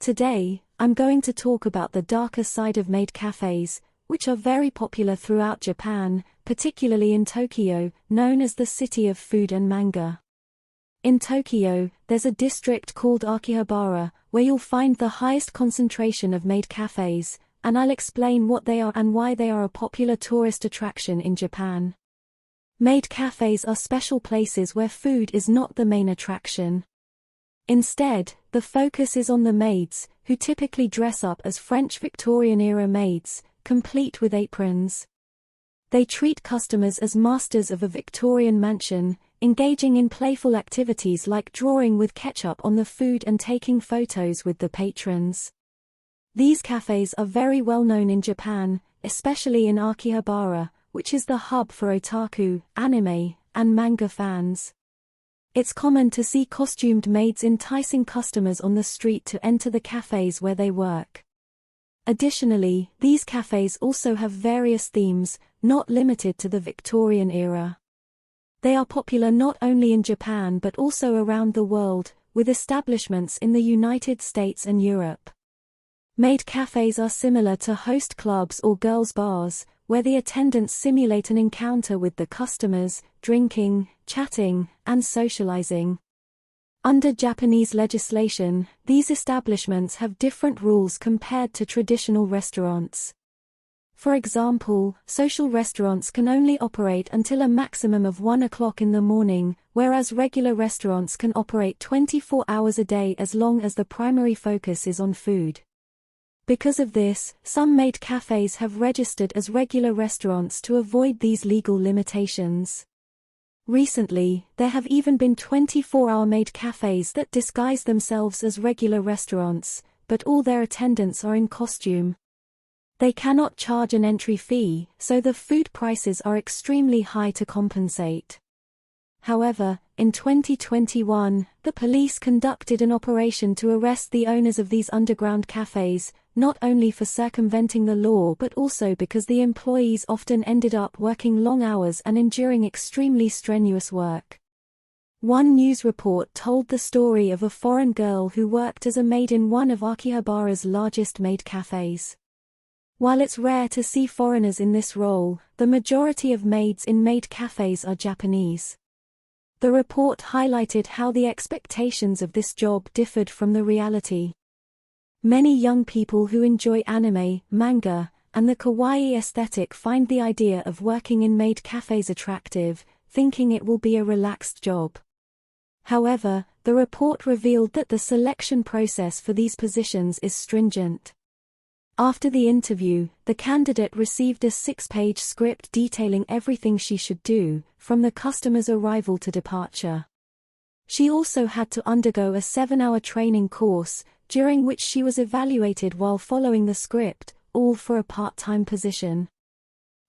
Today, I'm going to talk about the darker side of maid cafes, which are very popular throughout Japan, particularly in Tokyo, known as the City of Food and Manga. In Tokyo, there's a district called Akihabara, where you'll find the highest concentration of maid cafes, and I'll explain what they are and why they are a popular tourist attraction in Japan. Maid cafes are special places where food is not the main attraction. Instead, the focus is on the maids, who typically dress up as French Victorian-era maids, complete with aprons. They treat customers as masters of a Victorian mansion, engaging in playful activities like drawing with ketchup on the food and taking photos with the patrons. These cafes are very well known in Japan, especially in Akihabara, which is the hub for otaku, anime, and manga fans. It's common to see costumed maids enticing customers on the street to enter the cafes where they work. Additionally, these cafes also have various themes, not limited to the Victorian era. They are popular not only in Japan but also around the world, with establishments in the United States and Europe. Maid cafes are similar to host clubs or girls' bars, where the attendants simulate an encounter with the customers, drinking, chatting, and socializing. Under Japanese legislation, these establishments have different rules compared to traditional restaurants. For example, social restaurants can only operate until a maximum of 1 o'clock in the morning, whereas regular restaurants can operate 24 hours a day as long as the primary focus is on food. Because of this, some maid cafes have registered as regular restaurants to avoid these legal limitations. Recently, there have even been 24-hour maid cafes that disguise themselves as regular restaurants, but all their attendants are in costume. They cannot charge an entry fee, so the food prices are extremely high to compensate. However, in 2021, the police conducted an operation to arrest the owners of these underground cafes, not only for circumventing the law but also because the employees often ended up working long hours and enduring extremely strenuous work. One news report told the story of a foreign girl who worked as a maid in one of Akihabara's largest maid cafes. While it's rare to see foreigners in this role, the majority of maids in maid cafes are Japanese. The report highlighted how the expectations of this job differed from the reality. Many young people who enjoy anime, manga, and the kawaii aesthetic find the idea of working in maid cafes attractive, thinking it will be a relaxed job. However, the report revealed that the selection process for these positions is stringent. After the interview, the candidate received a 6-page script detailing everything she should do, from the customer's arrival to departure. She also had to undergo a 7-hour training course, during which she was evaluated while following the script, all for a part-time position.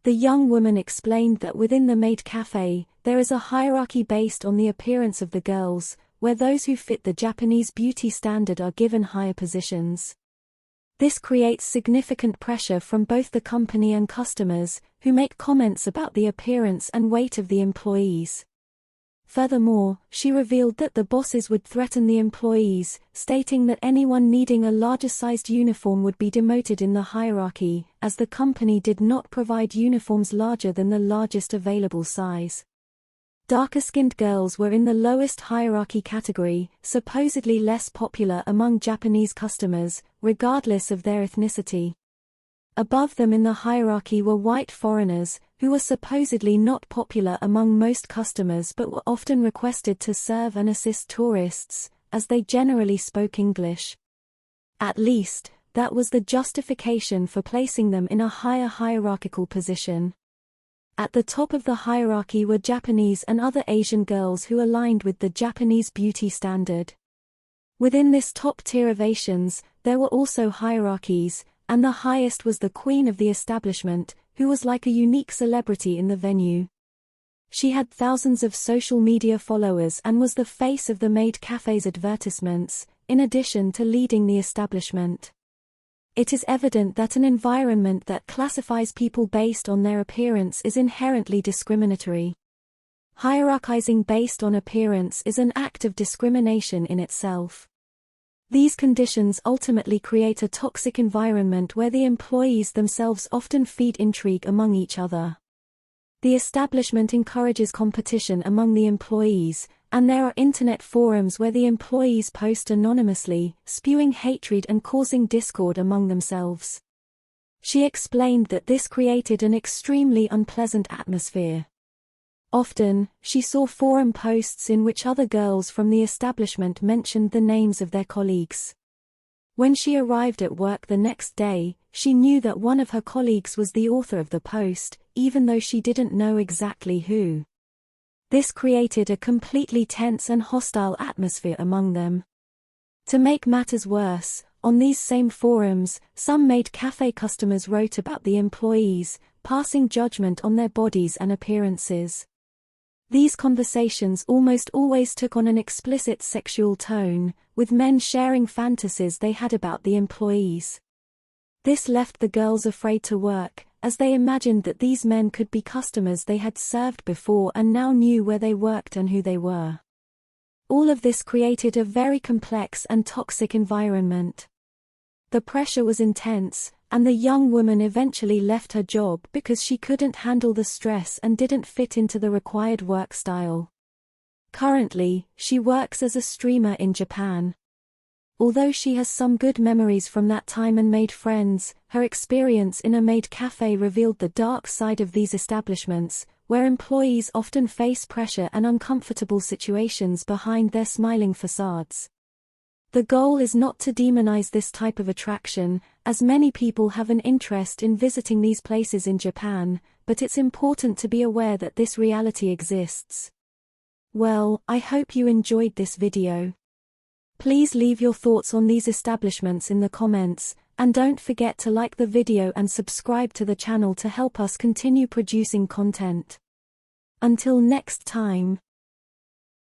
The young woman explained that within the maid cafe, there is a hierarchy based on the appearance of the girls, where those who fit the Japanese beauty standard are given higher positions. This creates significant pressure from both the company and customers, who make comments about the appearance and weight of the employees. Furthermore, she revealed that the bosses would threaten the employees, stating that anyone needing a larger-sized uniform would be demoted in the hierarchy, as the company did not provide uniforms larger than the largest available size. Darker-skinned girls were in the lowest hierarchy category, supposedly less popular among Japanese customers, regardless of their ethnicity. Above them in the hierarchy were white foreigners, who were supposedly not popular among most customers but were often requested to serve and assist tourists, as they generally spoke English. At least, that was the justification for placing them in a higher hierarchical position. At the top of the hierarchy were Japanese and other Asian girls who aligned with the Japanese beauty standard. Within this top tier of Asians, there were also hierarchies, and the highest was the queen of the establishment, who was like a unique celebrity in the venue. She had thousands of social media followers and was the face of the maid cafe's advertisements, in addition to leading the establishment. It is evident that an environment that classifies people based on their appearance is inherently discriminatory. Hierarchizing based on appearance is an act of discrimination in itself. These conditions ultimately create a toxic environment where the employees themselves often feed intrigue among each other. The establishment encourages competition among the employees, and there are internet forums where the employees post anonymously, spewing hatred and causing discord among themselves. She explained that this created an extremely unpleasant atmosphere. Often, she saw forum posts in which other girls from the establishment mentioned the names of their colleagues. When she arrived at work the next day, she knew that one of her colleagues was the author of the post, even though she didn't know exactly who. This created a completely tense and hostile atmosphere among them. To make matters worse, on these same forums, some Maid Cafe customers wrote about the employees, passing judgment on their bodies and appearances. These conversations almost always took on an explicit sexual tone, with men sharing fantasies they had about the employees. This left the girls afraid to work, as they imagined that these men could be customers they had served before and now knew where they worked and who they were. All of this created a very complex and toxic environment. The pressure was intense, and the young woman eventually left her job because she couldn't handle the stress and didn't fit into the required work style. Currently, she works as a streamer in Japan. Although she has some good memories from that time and made friends, her experience in a maid cafe revealed the dark side of these establishments, where employees often face pressure and uncomfortable situations behind their smiling facades. The goal is not to demonize this type of attraction, as many people have an interest in visiting these places in Japan, but it's important to be aware that this reality exists. Well, I hope you enjoyed this video. Please leave your thoughts on these establishments in the comments, and don't forget to like the video and subscribe to the channel to help us continue producing content. Until next time.